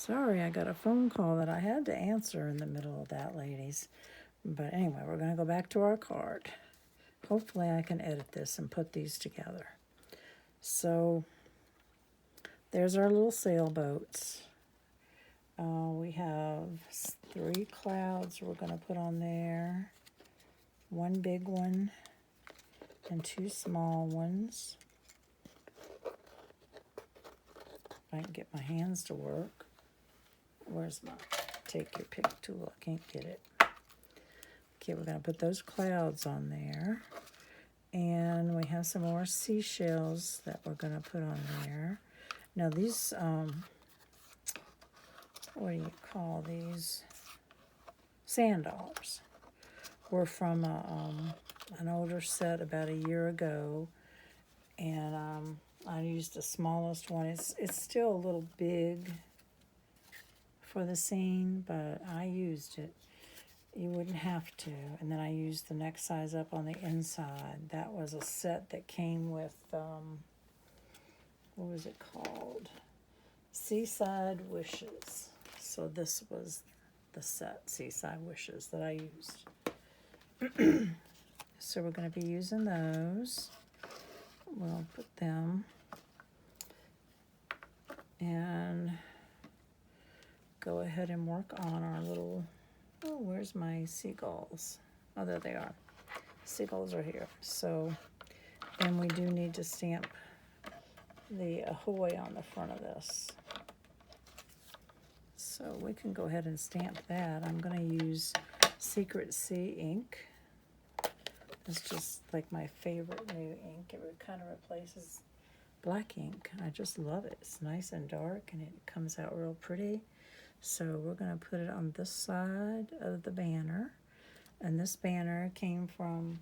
Sorry, I got a phone call that I had to answer in the middle of that, ladies. But anyway, we're going to go back to our card. Hopefully I can edit this and put these together. So there's our little sailboats. We have 3 clouds we're going to put on there. 1 big one and 2 small ones. If I can get my hands to work. Where's my take your pick tool? I can't get it. Okay, we're going to put those clouds on there. And we have some more seashells that we're going to put on there. Now these, what do you call these? Sand dollars. Were from an older set about a year ago. And I used the smallest one. It's still a little big for the scene, but I used it. You wouldn't have to. And then I used the next size up on the inside. That was a set that came with, what was it called? Seaside Wishes. So this was the set, Seaside Wishes, that I used. So we're going to be using those. We'll put them. And go ahead and work on our little, oh, where's my seagulls? Oh, there they are. Seagulls are here. So, and we do need to stamp the ahoy on the front of this. So we can go ahead and stamp that. I'm going to use Secret Sea ink. It's just like my favorite new ink. It kind of replaces black ink. I just love it. It's nice and dark and it comes out real pretty. So we're going to put it on this side of the banner. And this banner came from,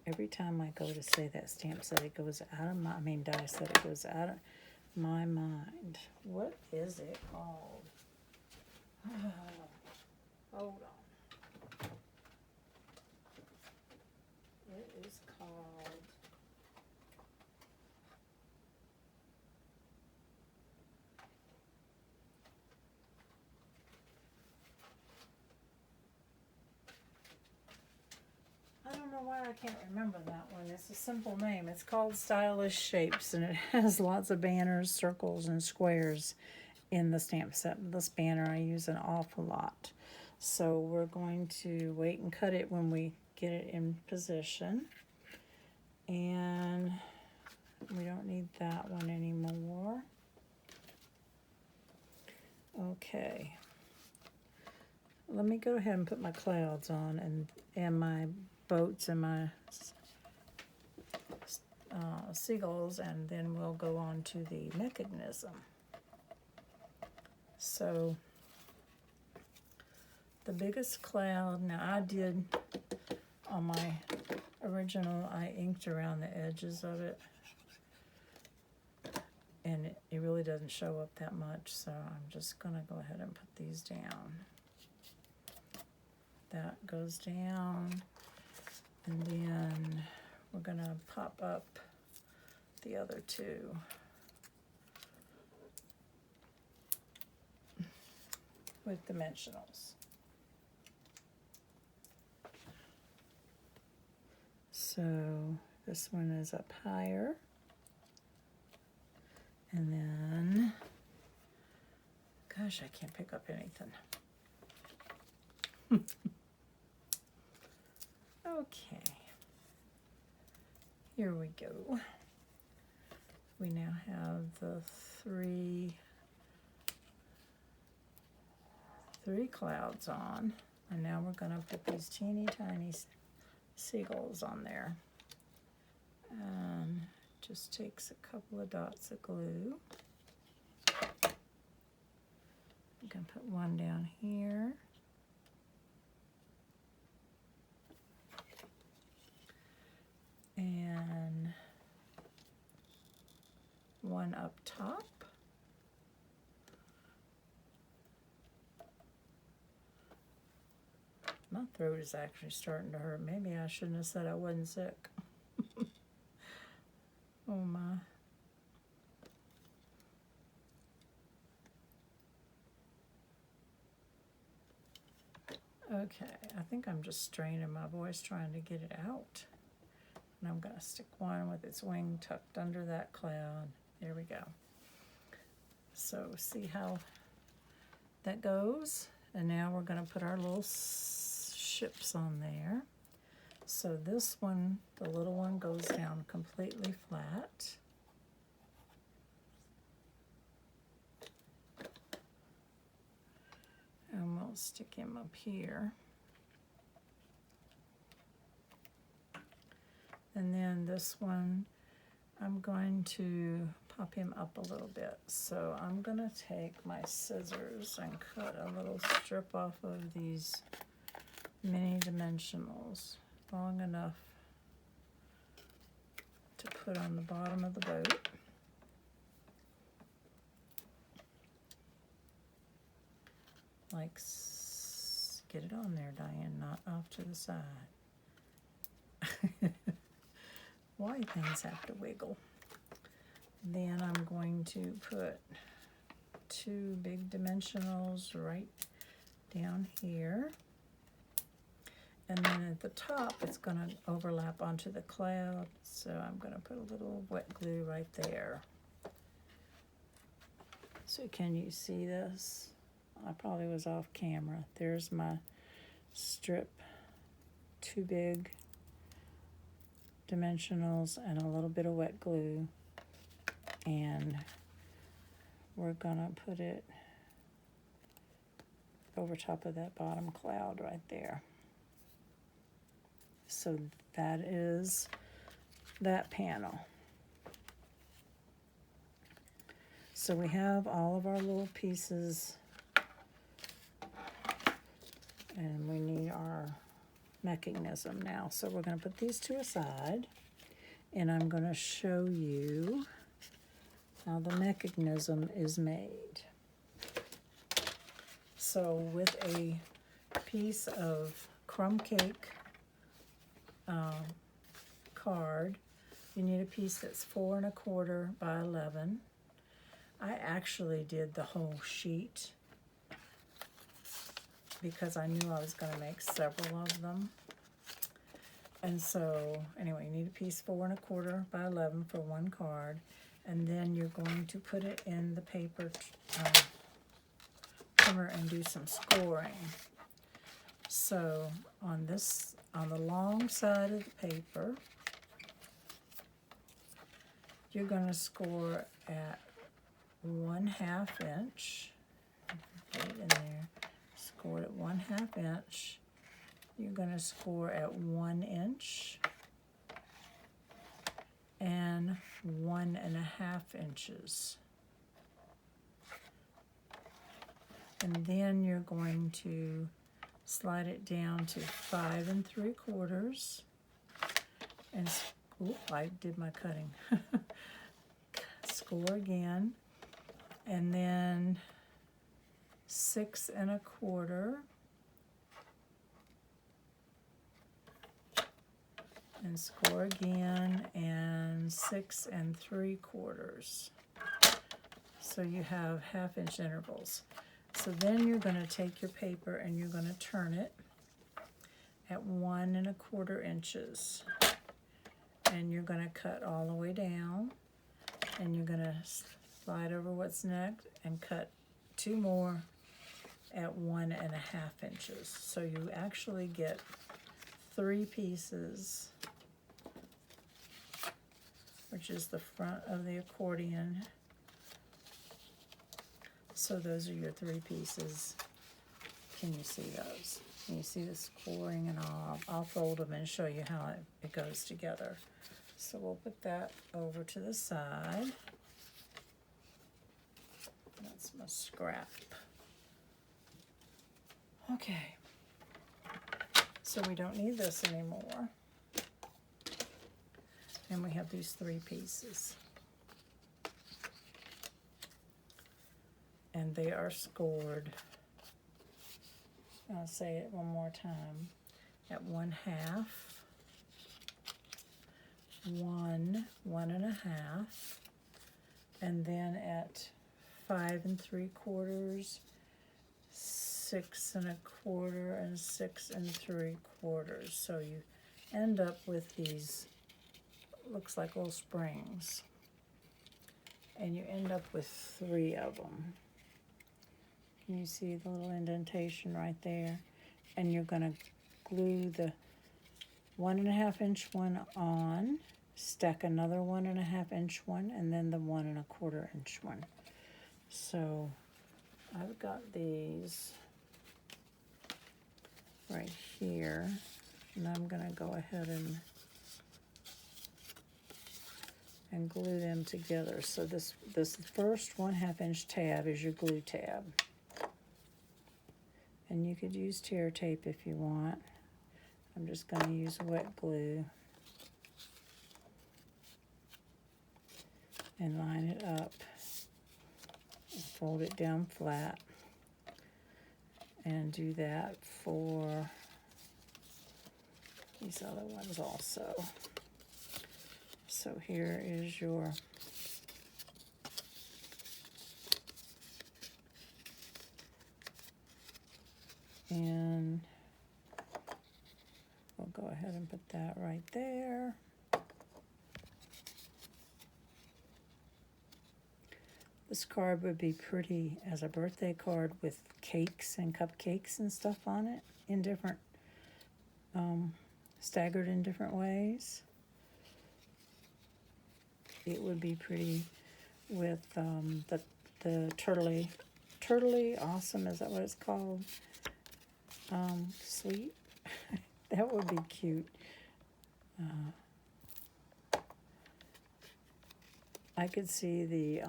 every time I go to say that stamp set, it goes out of my, die set, it goes out of my mind. What is it called? Hold on. It is called, I don't know why I can't remember that one. It's a simple name. It's called Stylish Shapes, and it has lots of banners, circles, and squares in the stamp set. This banner I use an awful lot. So we're going to wait and cut it when we get it in position. And we don't need that one anymore. Okay. Let me go ahead and put my clouds on and my boats and my seagulls, and then we'll go on to the mechanism. So the biggest cloud, now I did on my original, I inked around the edges of it, and it really doesn't show up that much, so I'm just going to go ahead and put these down. That goes down, and then we're going to pop up the other 2. With dimensionals. So this one is up higher. And then, gosh, I can't pick up anything. Okay. Here we go. We now have the 3 clouds on, and now we're going to put these teeny tiny seagulls on there. And just takes a couple of dots of glue. I'm going to put one down here. And one up top. My throat is actually starting to hurt. Maybe I shouldn't have said I wasn't sick. Oh my. Okay, I think I'm just straining my voice trying to get it out. And I'm going to stick one with its wing tucked under that cloud. There we go. So see how that goes? And now we're going to put our little ships on there. So this one, the little one, goes down completely flat. And we'll stick him up here. And then this one, I'm going to pop him up a little bit. So I'm going to take my scissors and cut a little strip off of these mini dimensionals, long enough to put on the bottom of the boat. Like, get it on there, Diane, not off to the side. Why things have to wiggle. Then I'm going to put two big dimensionals right down here. And then at the top, it's going to overlap onto the cloud. So I'm going to put a little wet glue right there. So can you see this? I probably was off camera. There's my strip, two big dimensionals and a little bit of wet glue. And we're gonna put it over top of that bottom cloud right there. So that is that panel. So we have all of our little pieces, and we need our mechanism now. So we're going to put these two aside, and I'm going to show you how the mechanism is made. So with a piece of crumb cake card, you need a piece that's 4 1/4 by 11. I actually did the whole sheet because I knew I was going to make several of them. And so, anyway, you need a piece 4 1/4 by 11 for one card. And then you're going to put it in the paper trimmer and do some scoring. So, on the long side of the paper, you're going to score at 1/2 inch. Put it in there. Score at 1/2 inch. You're going to score at 1 inch and 1.5 inches. And then you're going to slide it down to 5 3/4. And I did my cutting. Score again. And then 6 1/4. And score again, and 6 3/4. So you have 1/2 inch intervals. So then you're going to take your paper and you're going to turn it at 1 1/4 inches. And you're going to cut all the way down, and you're going to slide over what's next and cut 2 more at 1.5 inches. So you actually get 3 pieces, which is the front of the accordion. So those are your 3 pieces. Can you see those? Can you see the scoring and all? I'll fold them and show you how it goes together. So we'll put that over to the side. That's my scrap. Okay. So we don't need this anymore. And we have these 3 pieces. And they are scored, I'll say it one more time, at 1/2, 1, 1.5, and then at 5 3/4, 6 6 1/4 and 6 3/4. So you end up with these, looks like little springs. And you end up with 3 of them. Can you see the little indentation right there? And you're going to glue the 1 1/2 inch one on, stack another 1 1/2 inch one, and then the 1 1/4 inch one. So I've got these right here, and I'm going to go ahead and glue them together. So this first 1/2 inch tab is your glue tab. And you could use tear tape if you want. I'm just going to use wet glue and line it up and fold it down flat, and do that for these other ones also. So here is your and we'll go ahead and put that right there. This card would be pretty as a birthday card with cakes and cupcakes and stuff on it in different, staggered in different ways. It would be pretty with the turtley awesome, is that what it's called? Sweet. That would be cute. I could see the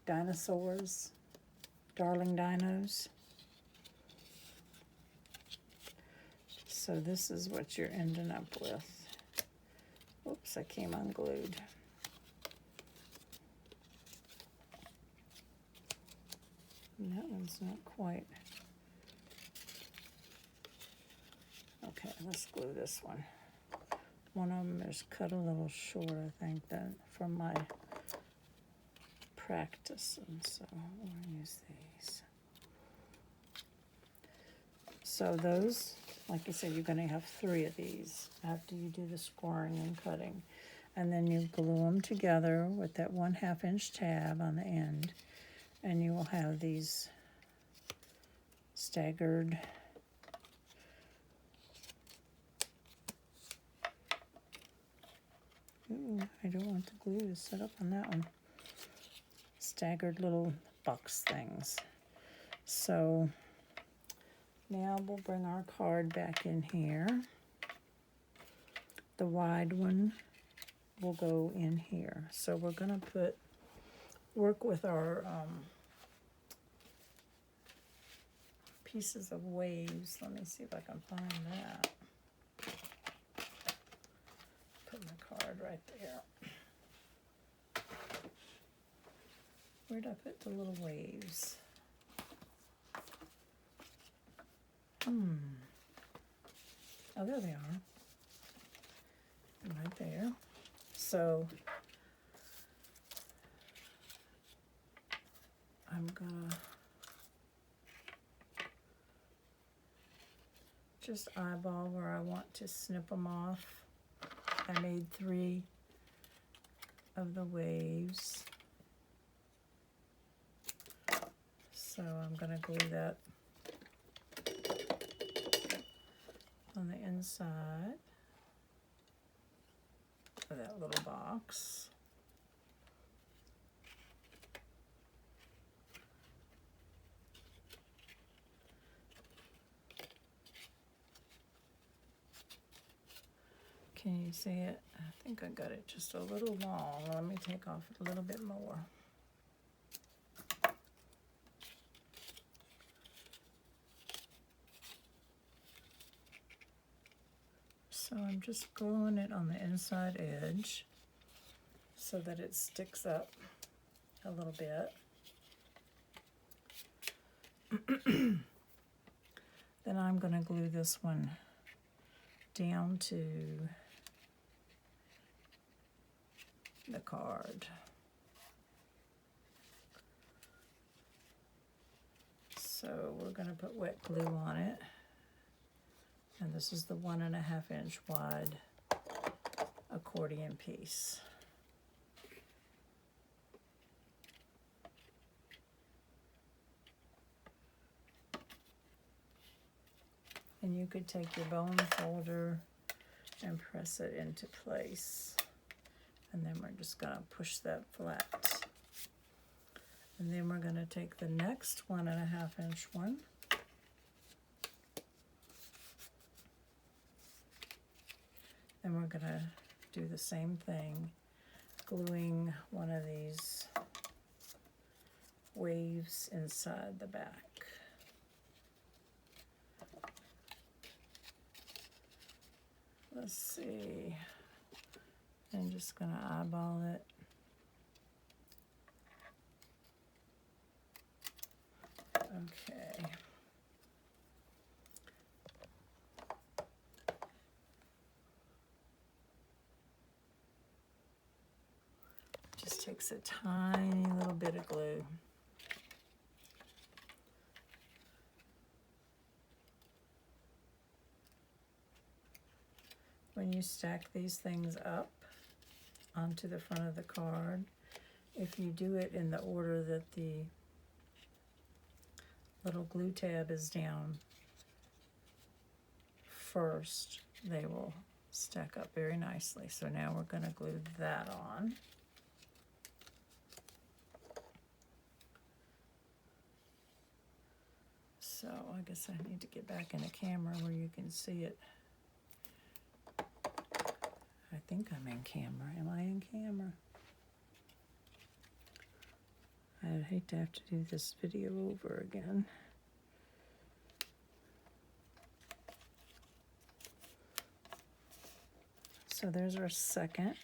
dinosaurs, darling dinos. So this is what you're ending up with. Oops, I came unglued. And that one's not quite. Okay, let's glue this one. One of them is cut a little short, I think, then from my practice, and so we'll use these. So those, like you said, you're going to have 3 of these after you do the scoring and cutting. And then you glue them together with that 1/2 inch tab on the end, and you will have these staggered I don't want the glue to set up on that one. Staggered little box things. So now we'll bring our card back in here. The wide one will go in here. So we're going to work with our pieces of waves. Let me see if I can find that. Put my card right there. Where'd I put the little waves? Oh, there they are. Right there. So I'm gonna just eyeball where I want to snip them off. I made 3 of the waves. So I'm going to glue that on the inside of that little box. Can you see it? I think I got it just a little long. Let me take off a little bit more. So I'm just gluing it on the inside edge so that it sticks up a little bit. Then I'm going to glue this one down to the card. So we're going to put wet glue on it. And this is the 1.5 inch wide accordion piece. And you could take your bone folder and press it into place. And then we're just going to push that flat. And then we're going to take the next 1.5 inch one. And we're going to do the same thing, gluing one of these waves inside the back. Let's see. I'm just going to eyeball it. Okay. Just takes a tiny little bit of glue. When you stack these things up onto the front of the card, if you do it in the order that the little glue tab is down first, they will stack up very nicely. So now we're going to glue that on. So I guess I need to get back in the camera where you can see it. I think I'm in camera. Am I in camera? I'd hate to have to do this video over again. So there's our second.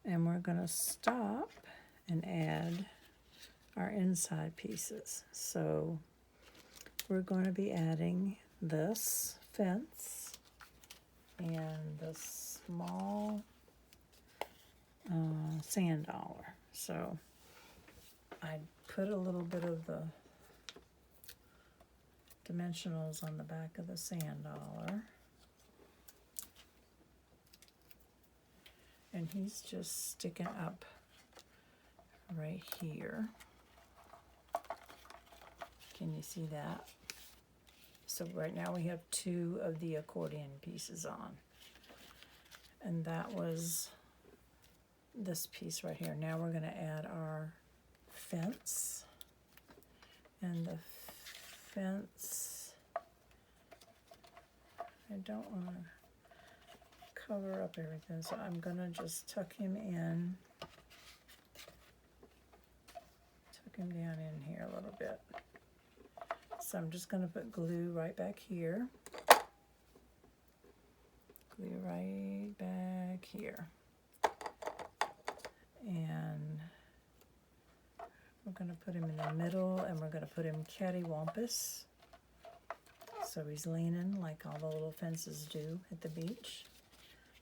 And we're going to stop and add our inside pieces. So we're going to be adding this fence and the small sand dollar. So I put a little bit of the dimensionals on the back of the sand dollar. And he's just sticking up right here. Can you see that? So right now we have 2 of the accordion pieces on. And that was this piece right here. Now we're going to add our fence. And the fence, I don't want to cover up everything, so I'm going to just tuck him in. Tuck him down in here a little bit. So I'm just going to put glue right back here. Glue right back here. And we're going to put him in the middle, and we're going to put him cattywampus. So he's leaning like all the little fences do at the beach.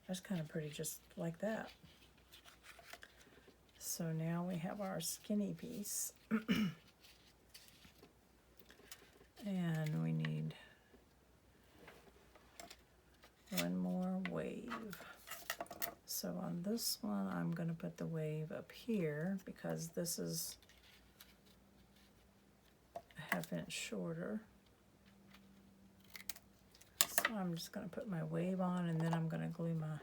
That's kind of pretty, just like that. So now we have our skinny piece. And we need one more wave. So on this one, I'm going to put the wave up here because this is a 1/2 inch shorter. So I'm just going to put my wave on, and then I'm going to glue my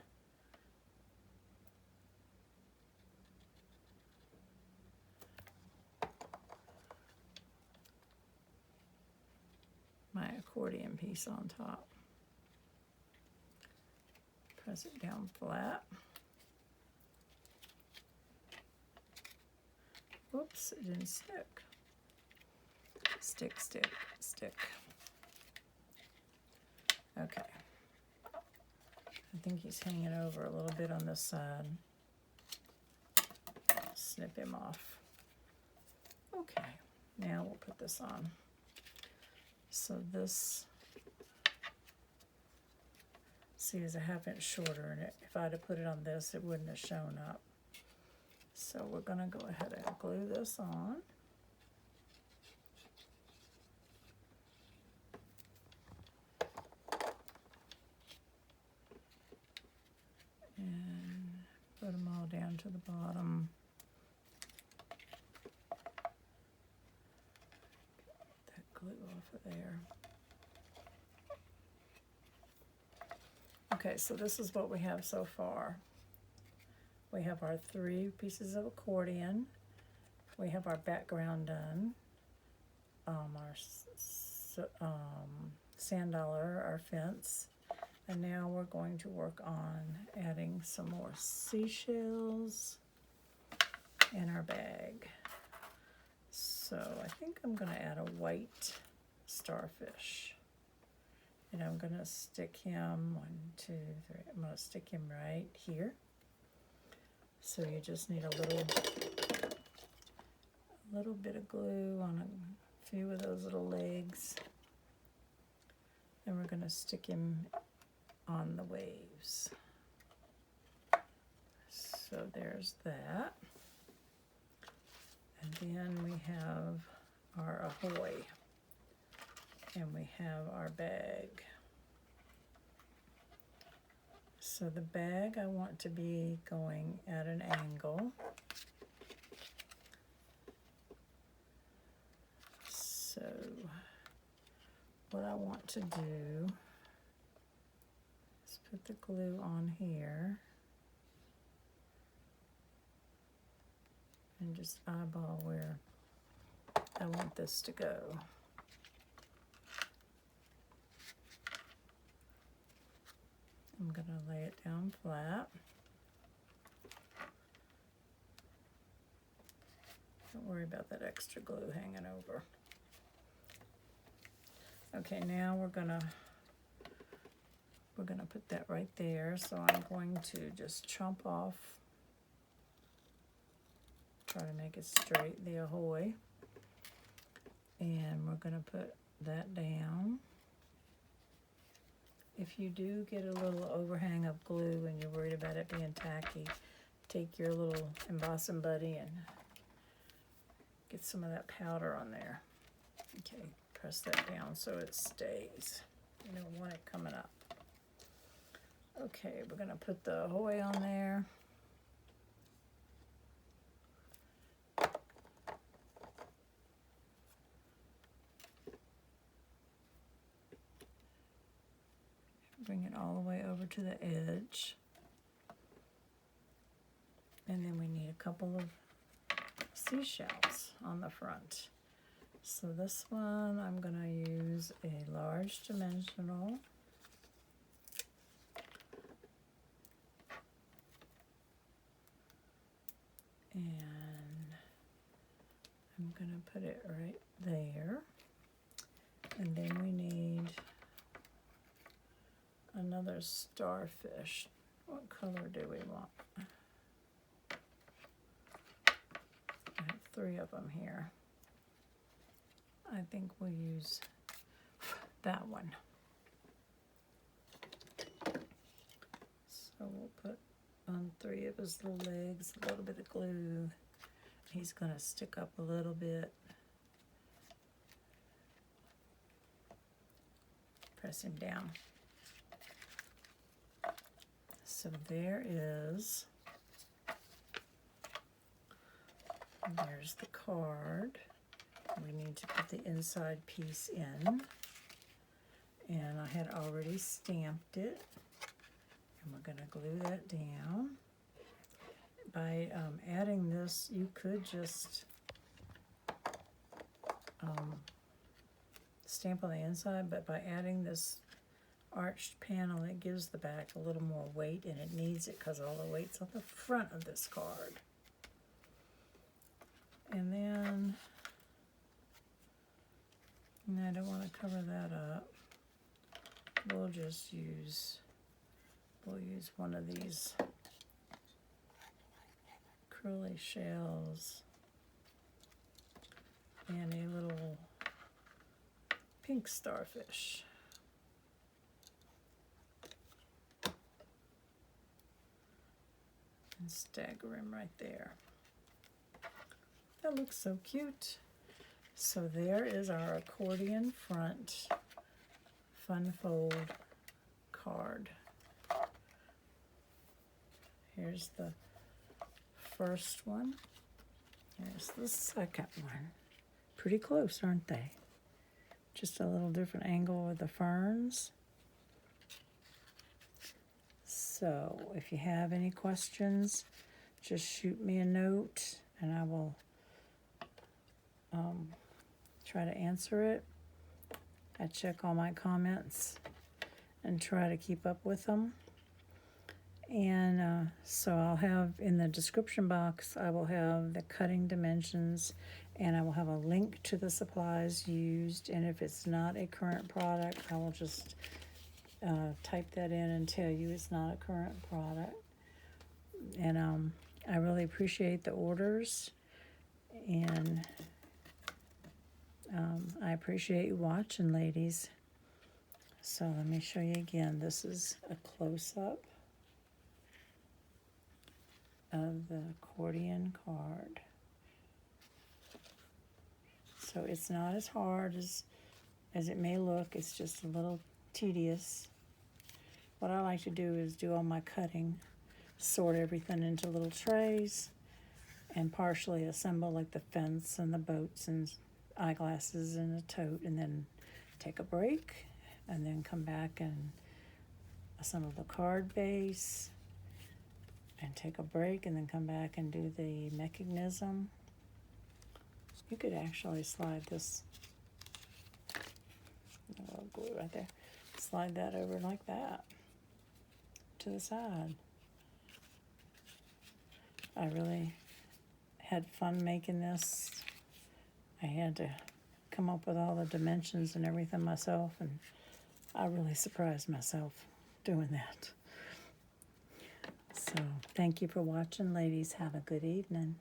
accordion piece on top. Press it down flat. Whoops, it didn't stick. Stick, stick, stick. Okay. I think he's hanging over a little bit on this side. Snip him off. Okay, now we'll put this on. So this, see, is a 1/2 inch shorter, and if I'd have put it on this, it wouldn't have shown up. So we're going to go ahead and glue this on. put them all down to the bottom. Get that glue off of there. Okay, so this is what we have so far. We have our 3 pieces of accordion. We have our background done. Our sand dollar, our fence. And now we're going to work on adding some more seashells in our bag. So I think I'm going to add a white starfish. And I'm going to stick him, 1, 2, 3, I'm going to stick him right here. So you just need a little bit of glue on a few of those little legs. And we're going to stick him on the waves. So there's that. And then we have our ahoy. And we have our bag. So the bag I want to be going at an angle. So what I want to do is put the glue on here and just eyeball where I want this to go. I'm going to lay it down flat. Don't worry about that extra glue hanging over. Okay, now we're gonna put that right there. So I'm going to just chomp off, try to make it straight, the ahoy. And we're gonna put that down. If you do get a little overhang of glue and you're worried about it being tacky, take your little embossing buddy and get some of that powder on there. Okay, press that down so it stays. You don't want it coming up. Okay, we're gonna put the ahoy on there. Bring it all the way over to the edge. And then we need a couple of seashells on the front. So this one I'm going to use a large dimensional. And I'm going to put it right there. And then we need another starfish. What color do we want? I have 3 of them here. I think we'll use that one. So we'll put on 3 of his little legs a little bit of glue. He's going to stick up a little bit. Press him down. So there's the card. We need to put the inside piece in. And I had already stamped it. And we're going to glue that down. By adding this, you could just stamp on the inside, but by adding this arched panel, it gives the back a little more weight, and it needs it because all the weight's on the front of this card. And then, I don't want to cover that up. We'll use one of these curly shells and a little pink starfish. And stagger him right there. That looks so cute. So there is our accordion front fun fold card. Here's the first one. Here's the second one. Pretty close, aren't they? Just a little different angle with the ferns. So if you have any questions, just shoot me a note and I will try to answer it. I check all my comments and try to keep up with them. And so I'll have in the description box, I will have the cutting dimensions, and I will have a link to the supplies used. And if it's not a current product, I will just type that in and tell you it's not a current product. And I really appreciate the orders, and I appreciate you watching, ladies. So let me show you again. This is a close-up of the accordion card. So it's not as hard as it may look. It's just a little tedious. What I like to do is do all my cutting, sort everything into little trays, and partially assemble like the fence and the boats and eyeglasses and a tote, and then take a break, and then come back and assemble the card base, and take a break, and then come back and do the mechanism. You could actually slide this, a little glue right there, slide that over like that to the side. I really had fun making this. I had to come up with all the dimensions and everything myself, and I really surprised myself doing that. So thank you for watching, ladies. Have a good evening.